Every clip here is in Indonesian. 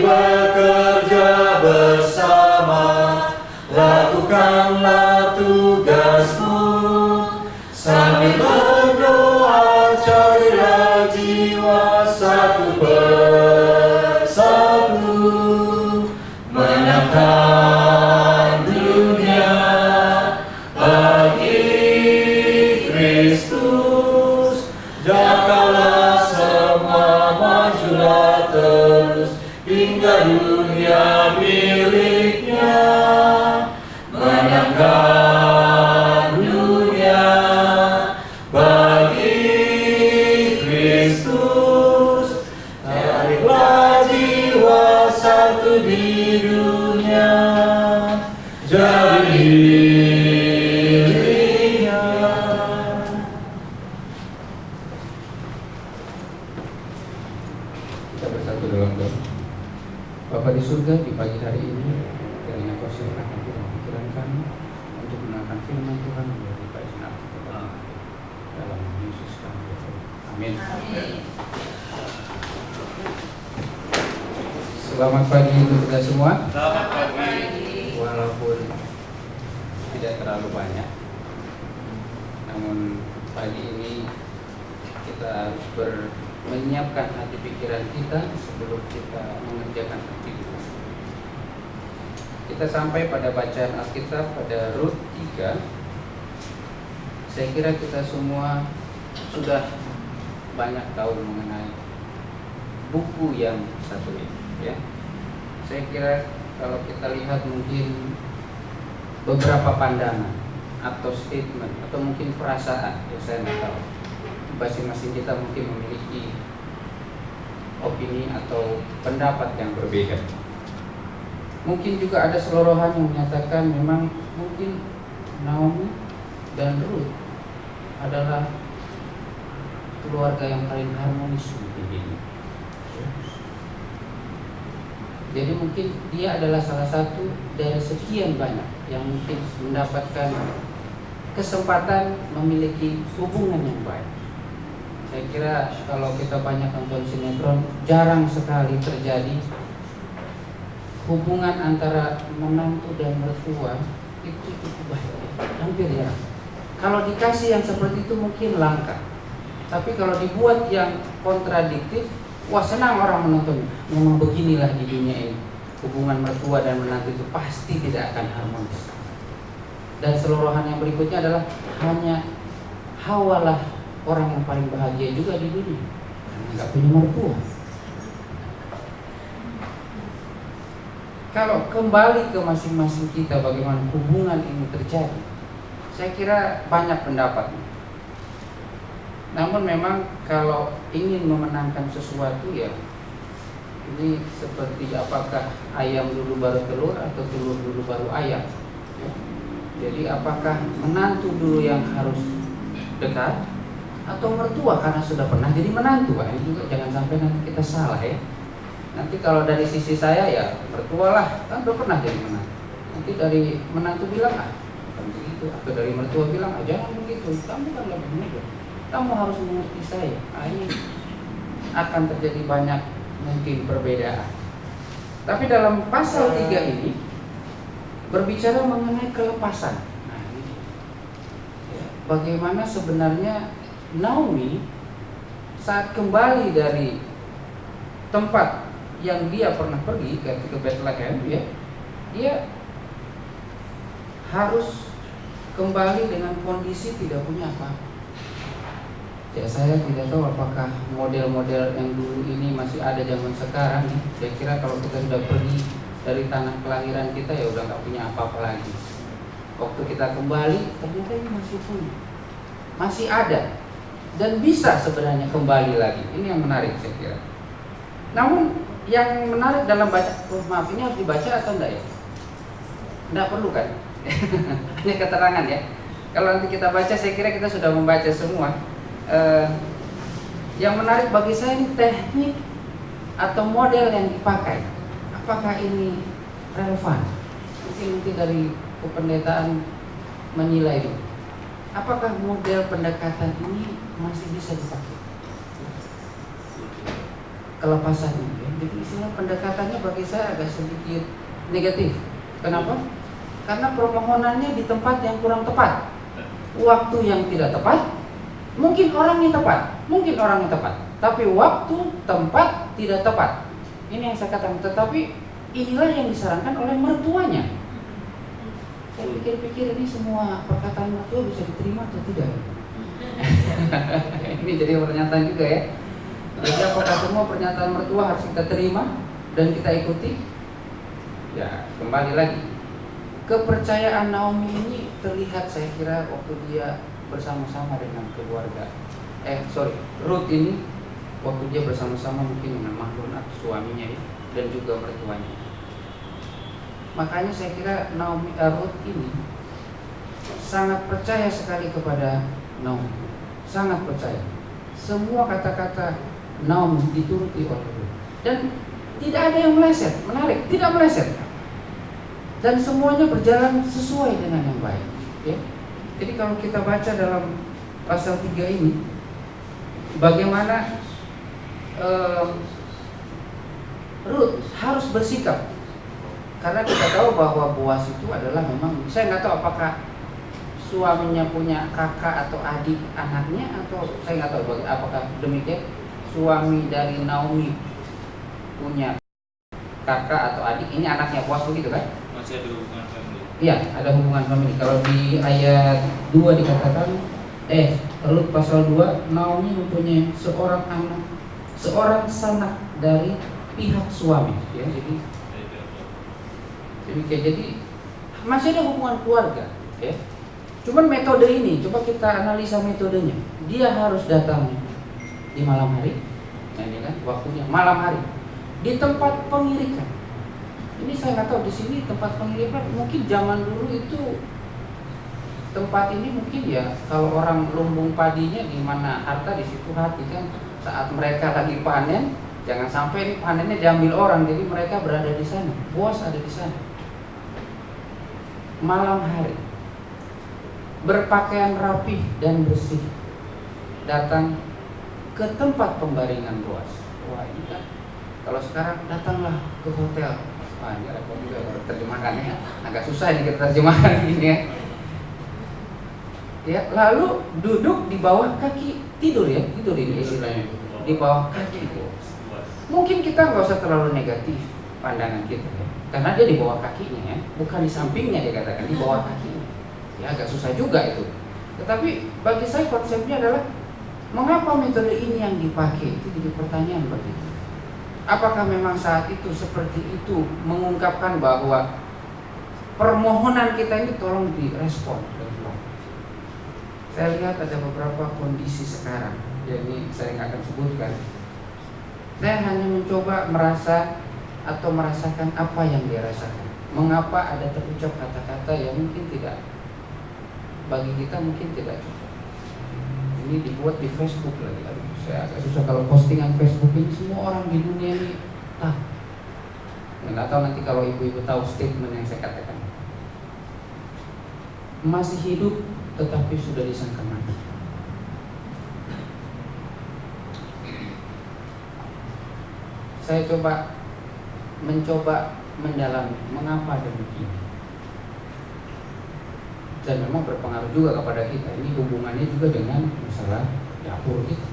bekerja bersama, lakukanlah tugasmu. Sambil berdoa carilah jiwa satu persatu, menangkan dunia bagi Kristus. Jagalah semua, majulah terus hingga dunia miliknya, menangkan dunia bagi Kristus. Tariklah jiwa satu di dunia, jadi dirinya. Kita bersatu dalam doa. Bapa di surga, di pagi hari ini kiranya Kau siapkan hati dan pikiran kami untuk mendengarkan firman Tuhan melalui bacaan Alkitab dalam nama Yesus kami berdoa. Amin. Selamat pagi untuk kita semua. Selamat pagi. Walaupun tidak terlalu banyak, namun pagi ini kita harus menyiapkan hati pikiran kita sebelum kita mengerjakan aktivitas. Kita sampai pada bacaan Alkitab pada Rut 3. Saya kira kita semua sudah banyak tahu mengenai buku yang satu ini, ya. Saya kira kalau kita lihat mungkin beberapa pandangan atau statement atau mungkin perasaan, ya saya nggak tahu. Masing-masing kita mungkin memiliki opini atau pendapat yang berbeda. Mungkin juga ada seluruhan yang menyatakan memang mungkin Naomi dan Ruth adalah keluarga yang paling harmonis mungkin ini. Jadi mungkin dia adalah salah satu dari sekian banyak yang mungkin mendapatkan kesempatan memiliki hubungan yang baik. Saya kira kalau kita banyak nonton sinetron, jarang sekali terjadi hubungan antara menantu dan mertua itu cukup baik, hampir jarang. Kalau dikasih yang seperti itu mungkin langka, tapi kalau dibuat yang kontradiktif, wah senang orang menonton. Memang beginilah di dunia ini, hubungan mertua dan menantu itu pasti tidak akan harmonis. Dan seluruhan yang berikutnya adalah hanya Hawalah orang yang paling bahagia juga di dunia karena nggak punya mertua. Kalau kembali ke masing-masing kita bagaimana hubungan ini terjadi, saya kira banyak pendapat. Namun memang kalau ingin memenangkan sesuatu, ya ini seperti apakah ayam dulu baru telur atau telur dulu baru ayam. Jadi apakah menantu dulu yang harus dekat atau mertua karena sudah pernah jadi menantu? Ini juga jangan sampai nanti kita salah, ya. Nanti kalau dari sisi saya, ya mertua lah, kan udah pernah jadi menantu. Nanti dari menantu bilang bukan begitu, atau dari mertua bilang jangan begitu, kamu kan nggak begitu, kamu harus mengerti saya. Ini akan terjadi banyak mungkin perbedaan. Tapi dalam pasal 3 ini berbicara mengenai kelepasan. Nah, ini bagaimana sebenarnya Naomi saat kembali dari tempat yang dia pernah pergi ke Bethlehem, ya, dia harus kembali dengan kondisi tidak punya apa-apa. Ya, saya tidak tahu apakah model-model yang dulu ini masih ada zaman sekarang. Saya kira kalau kita sudah pergi dari tanah kelahiran kita, ya udah nggak punya apa-apa lagi. Waktu kita kembali, ternyata ini masih punya, masih ada, dan bisa sebenarnya kembali lagi. Ini yang menarik saya kira. Namun yang menarik dalam baca, maaf, ini harus dibaca atau enggak, ya? Enggak perlu kan? Ini keterangan, ya. Kalau nanti kita baca, saya kira kita sudah membaca semua. Yang menarik bagi saya ini teknik atau model yang dipakai. Apakah ini relevan? Mungkin dari kependetaan menilai itu. Apakah model pendekatan ini masih bisa dipakai? Kelepasan ini, ya? Jadi istilah pendekatannya bagi saya agak sedikit negatif. Kenapa? Karena permohonannya di tempat yang kurang tepat, waktu yang tidak tepat, mungkin orang yang tepat, tapi waktu, tempat tidak tepat. Ini yang saya katakan. Tetapi inilah yang disarankan oleh mertuanya. Saya pikir-pikir ini semua perkataan mertua bisa diterima atau tidak? Ini jadi pernyataan juga ya. Jadi apakah semua pernyataan mertua harus kita terima dan kita ikuti? Ya, kembali lagi. Kepercayaan Naomi ini terlihat saya kira waktu dia bersama-sama dengan keluarga. Ruth ini waktu dia bersama-sama mungkin dengan Mahlon atau suaminya ya, dan juga mertuanya. Makanya saya kira Ruth ini sangat percaya sekali kepada Naomi. Sangat percaya. Semua kata-kata Naomi dituruti oleh Ruth. Dan tidak ada yang meleset, menarik, tidak meleset. Dan semuanya berjalan sesuai dengan yang baik ya. Jadi kalau kita baca dalam pasal 3 ini, bagaimana Ruth harus bersikap. Karena kita tahu bahwa Boas itu adalah memang, saya nggak tahu apakah suaminya punya kakak atau adik anaknya, atau saya nggak tahu apakah demikian. Suami dari Naomi punya kakak atau adik, ini anaknya Boas begitu kan? Masih ada hubungan family. Iya, ada hubungan family. Kalau di ayat 2 dikatakan Ruth pasal 2, Naomi mempunyai seorang anak, seorang sanak dari pihak suami ya. Jadi masih ada hubungan keluarga ya. Cuman metode ini, coba kita analisa metodenya. Dia harus datang di malam hari, ini kan waktunya malam hari, di tempat pengirikan. Ini saya nggak tahu di sini tempat pengirikan, mungkin zaman dulu itu tempat ini mungkin ya, kalau orang lumbung padinya di mana harta di situ hati kan. Saat mereka lagi panen, jangan sampai ini panennya diambil orang, jadi mereka berada di sana. Boas ada di sana. Malam hari, berpakaian rapih dan bersih, datang ke tempat pembaringan Boas. Wah ini kan, kalau sekarang datanglah ke hotel. Wah ini repot juga terjemahkannya, agak susah ini kita terjemahkan ini ya. Ya, lalu duduk di bawah kaki, tidur ini istilahnya, di bawah kaki itu. Mungkin kita nggak usah terlalu negatif pandangan kita ya, karena dia di bawah kakinya ya, bukan di sampingnya dia katakan, di bawah kakinya. Ya agak susah juga itu. Tetapi bagi saya konsepnya adalah mengapa metode ini yang dipakai, itu jadi pertanyaan bagi kita. Apakah memang saat itu seperti itu mengungkapkan bahwa permohonan kita ini tolong direspon? Saya lihat ada beberapa kondisi sekarang, jadi saya nggak akan sebutkan. Saya hanya mencoba merasa atau merasakan apa yang dia rasakan. Mengapa ada terucap kata-kata yang mungkin tidak, bagi kita mungkin tidak cocok. Ini dibuat di Facebook lagi. Aduh, saya agak susah kalau postingan Facebook ini, semua orang di dunia ini tahu. Nggak tahu nanti kalau ibu-ibu tahu statement yang saya katakan. Masih hidup tetapi sudah disangka mati. Saya mencoba mendalami mengapa demikian. Dan memang berpengaruh juga kepada kita. Ini hubungannya juga dengan masalah dapur kita.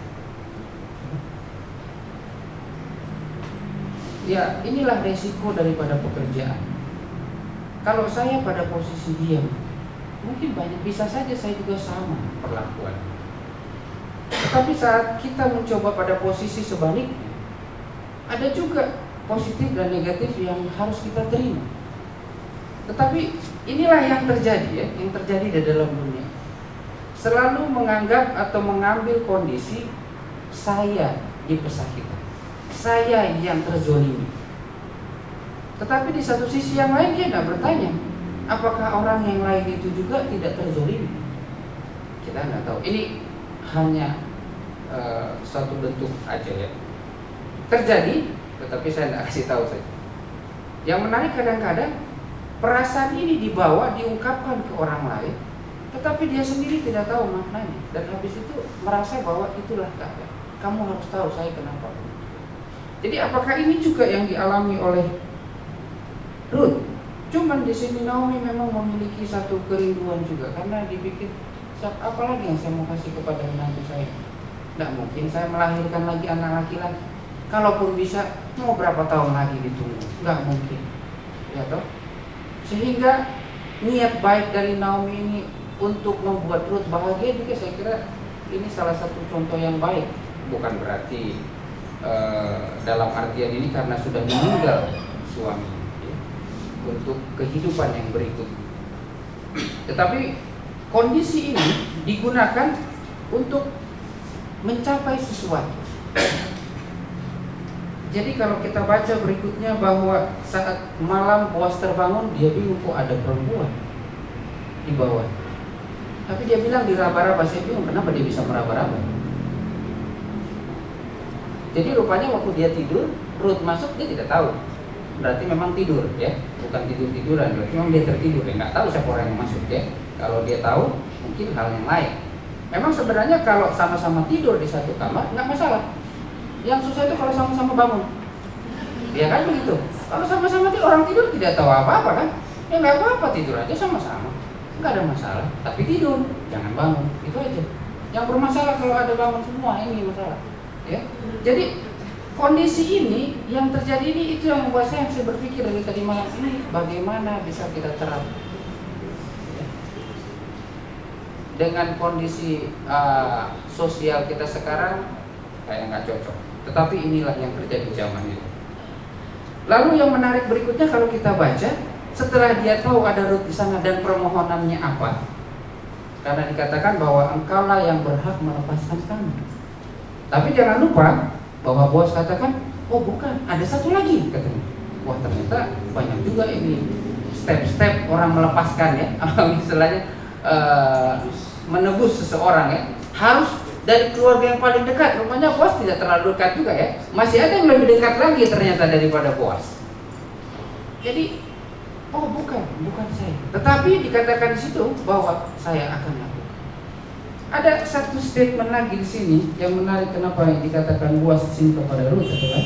Ya inilah resiko daripada pekerjaan. Kalau saya pada posisi diam, mungkin bisa saja saya juga sama perlakuan. Tetapi saat kita mencoba pada posisi sebaliknya, ada juga positif dan negatif yang harus kita terima. Tetapi inilah yang terjadi ya, yang terjadi di dalam dunia. Selalu menganggap atau mengambil kondisi saya dipersakiti, saya yang terzolimi. Tetapi di satu sisi yang lain dia tidak bertanya, apakah orang yang lain itu juga tidak terzolimi? Kita nggak tahu. Ini hanya suatu bentuk aja ya. Terjadi, tetapi saya tidak kasih tahu saja. Yang menarik kadang-kadang perasaan ini dibawa, diungkapkan ke orang lain, tetapi dia sendiri tidak tahu maknanya. Dan habis itu merasa bahwa itulah keadaan. Kamu harus tahu saya kenapa. Jadi apakah ini juga yang dialami oleh Ruth? Cuman di sini Naomi memang memiliki satu kerinduan juga, karena dipikir apa lagi yang saya mau kasih kepada menantu saya? Tidak mungkin saya melahirkan lagi anak laki-laki. Kalaupun bisa, mau berapa tahun lagi ditunggu? Nggak mungkin, ya toh. Sehingga niat baik dari Naomi ini untuk membuat Ruth bahagia juga, saya kira ini salah satu contoh yang baik. Bukan berarti dalam artian ini karena sudah meninggal suami ya, untuk kehidupan yang berikut. Tetapi kondisi ini digunakan untuk mencapai sesuatu. Jadi kalau kita baca berikutnya bahwa saat malam Boas terbangun, dia bingung kok ada perempuan di bawah. Tapi dia bilang diraba-raba. Saya bingung kenapa dia bisa meraba-raba. Jadi rupanya waktu dia tidur, Ruth masuk, dia tidak tahu. Berarti memang tidur ya, bukan tidur-tiduran. Berarti memang dia tertidur ya, nggak tahu siapa orang yang masuk ya. Kalau dia tahu, mungkin hal yang lain. Memang sebenarnya kalau sama-sama tidur di satu kamar nggak masalah. Yang susah itu kalau sama-sama bangun. Ya kan begitu. Kalau sama-sama orang tidur tidak tahu apa-apa kan? Ya nggak apa-apa, tidur aja sama-sama, nggak ada masalah. Tapi tidur, jangan bangun, itu aja. Yang bermasalah kalau ada bangun semua, ini masalah. Ya, jadi kondisi ini yang terjadi ini itu yang membuat saya berpikir dari tadi malam ini bagaimana bisa kita terapkan ya. Dengan kondisi sosial kita sekarang kayak nggak cocok. Tetapi inilah yang terjadi zaman itu. Lalu yang menarik berikutnya kalau kita baca, setelah dia tahu ada Ruth di sana dan permohonannya apa, karena dikatakan bahwa engkaulah yang berhak melepaskan kami. Tapi jangan lupa bahwa Boas katakan, oh bukan, ada satu lagi katanya. Wah ternyata banyak juga ini step-step orang melepaskan ya, istilahnya menebus seseorang ya. Harus dari keluarga yang paling dekat. Rupanya Boas tidak terlalu dekat juga ya. Masih ada yang lebih dekat lagi ternyata daripada Boas. Jadi, oh bukan saya. Tetapi dikatakan di situ bahwa saya akan lakukan. Ada satu statement lagi di sini yang menarik, kenapa yang dikatakan Boas di sini kepada Ruth adalah,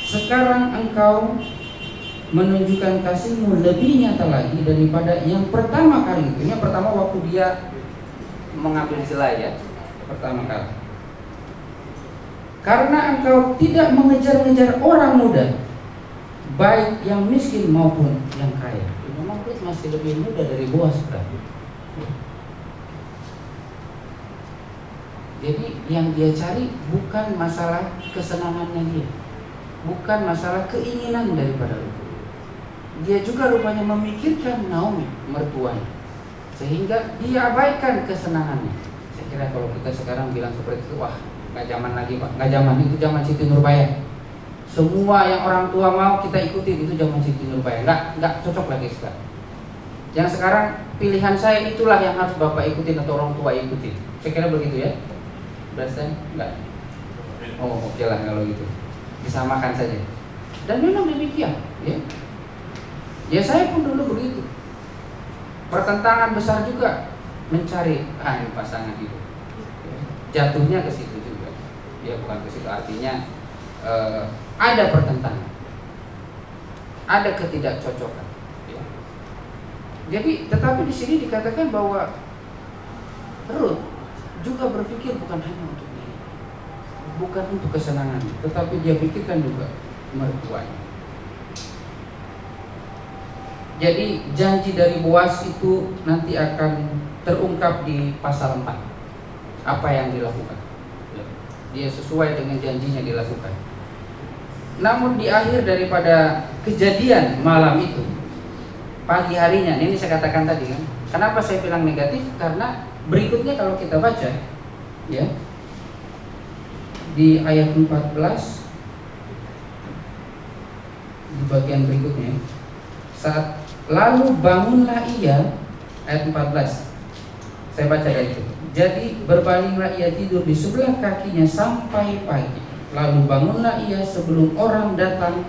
sekarang engkau menunjukkan kasihmu lebih nyata lagi daripada yang pertama kali itu. Yang pertama waktu dia mengambil jelai ya, pertama kali. Karena engkau tidak mengejar-ngejar orang muda, baik yang miskin maupun yang kaya. Memang Ruth masih lebih muda dari Boas berarti. Jadi yang dia cari bukan masalah kesenangannya dia, bukan masalah keinginan daripada Ruth. Dia juga rupanya memikirkan Naomi, mertuanya, sehingga dia abaikan kesenangannya. Saya kira kalau kita sekarang bilang seperti itu, wah nggak zaman lagi Pak, nggak zaman, itu zaman Siti Nurbaya. Semua yang orang tua mau kita ikutin, itu zaman Siti Nurbaya. Nggak cocok lagi sekarang. Yang sekarang pilihan saya itulah yang harus Bapak ikutin atau orang tua ikutin. Saya kira begitu ya. Berarti enggak. Oh oke lah kalau gitu. Disamakan saja. Dan memang demikian ya. Ya saya pun dulu begitu. Pertentangan besar juga mencari ini pasangan itu. Jatuhnya ke situ juga. Ya bukan ke situ, artinya ada pertentangan, ada ketidakcocokan. Ya. Jadi, tetapi di sini dikatakan bahwa Ruth juga berpikir bukan hanya untuk diri, bukan untuk kesenangan, tetapi dia pikirkan juga mertuanya. Jadi janji dari Boas itu nanti akan terungkap di pasal 4. Apa yang dilakukan? Dia sesuai dengan janjinya dilakukan. Namun di akhir daripada kejadian malam itu, pagi harinya, ini saya katakan tadi kan, kenapa saya bilang negatif? Karena berikutnya kalau kita baca ya, di ayat 14 di bagian berikutnya, saat lalu bangunlah ia, ayat 14 saya baca dari itu. Jadi berbalinglah ia tidur di sebelah kakinya sampai pagi. Lalu bangunlah ia sebelum orang datang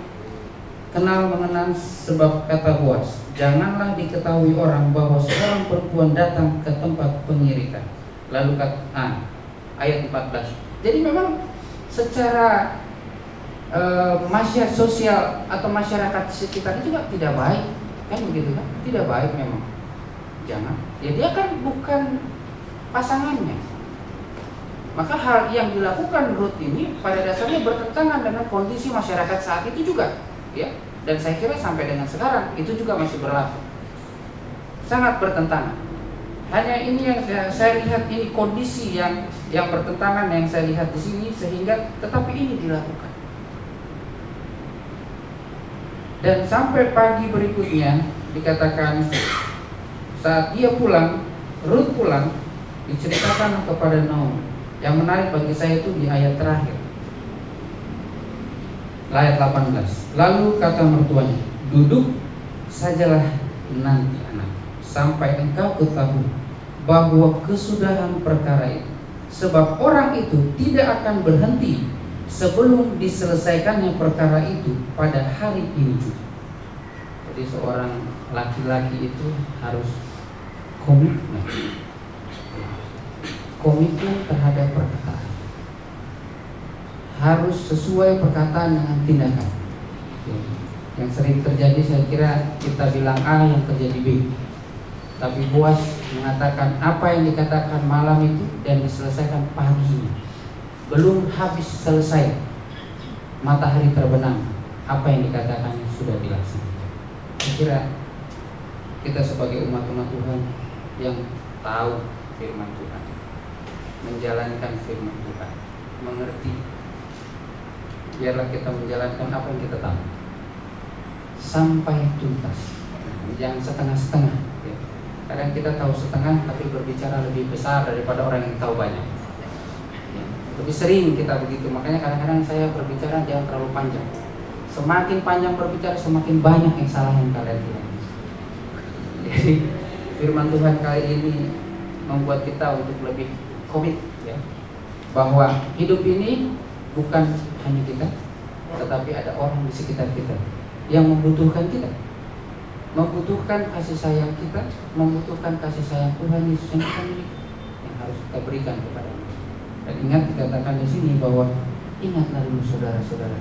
kenal mengenal, sebab kata Boas, janganlah diketahui orang bahwa seorang perempuan datang ke tempat pengirikan. Lalu ayat 14, Jadi memang secara masyarakat sosial atau masyarakat sekitar juga tidak baik, kan begitu kan? Tidak baik memang. Jangan. Ya dia kan bukan pasangannya. Maka hal yang dilakukan Ruth ini pada dasarnya bertentangan dengan kondisi masyarakat saat itu juga, ya. Dan saya kira sampai dengan sekarang itu juga masih berlaku. Sangat bertentangan. Hanya ini yang saya lihat, ini kondisi yang bertentangan yang saya lihat di sini, sehingga tetapi ini dilakukan. Dan sampai pagi berikutnya dikatakan saat dia pulang, Ruth pulang, diceritakan kepada Naomi. Yang menarik bagi saya itu di ayat terakhir, ayat 18. Lalu kata mertuanya, duduk sajalah nanti anak, sampai engkau ketahui bahwa kesudahan perkara itu, sebab orang itu tidak akan berhenti sebelum diselesaikannya perkara itu pada hari ini juga. Jadi seorang laki-laki itu harus komitmen terhadap perkataan, harus sesuai perkataan dengan tindakan. Yang sering terjadi, saya kira kita bilang A, yang terjadi B. Tapi Boaz mengatakan apa yang dikatakan malam itu dan diselesaikan pagi, belum habis selesai matahari terbenam, apa yang dikatakan sudah dilaksanakan. Saya kira kita sebagai umat-umat Tuhan yang tahu firman Tuhan, menjalankan firman Tuhan, mengerti, biarlah kita menjalankan apa yang kita tahu sampai tuntas, jangan setengah-setengah. Kadang kita tahu setengah tapi berbicara lebih besar daripada orang yang tahu banyak. Lebih sering kita begitu, makanya kadang-kadang saya berbicara jangan terlalu panjang. Semakin panjang berbicara, semakin banyak yang salah yang kalian bilang. Jadi firman Tuhan kali ini membuat kita untuk lebih komit, ya, bahwa hidup ini bukan hanya kita, tetapi ada orang di sekitar kita yang membutuhkan kita, membutuhkan kasih sayang kita, membutuhkan kasih sayang Tuhan Yesus yang kita miliki, yang harus kita berikan kepada mereka. Dan ingat dikatakan di sini bahwa ingatlah dulu saudara-saudara,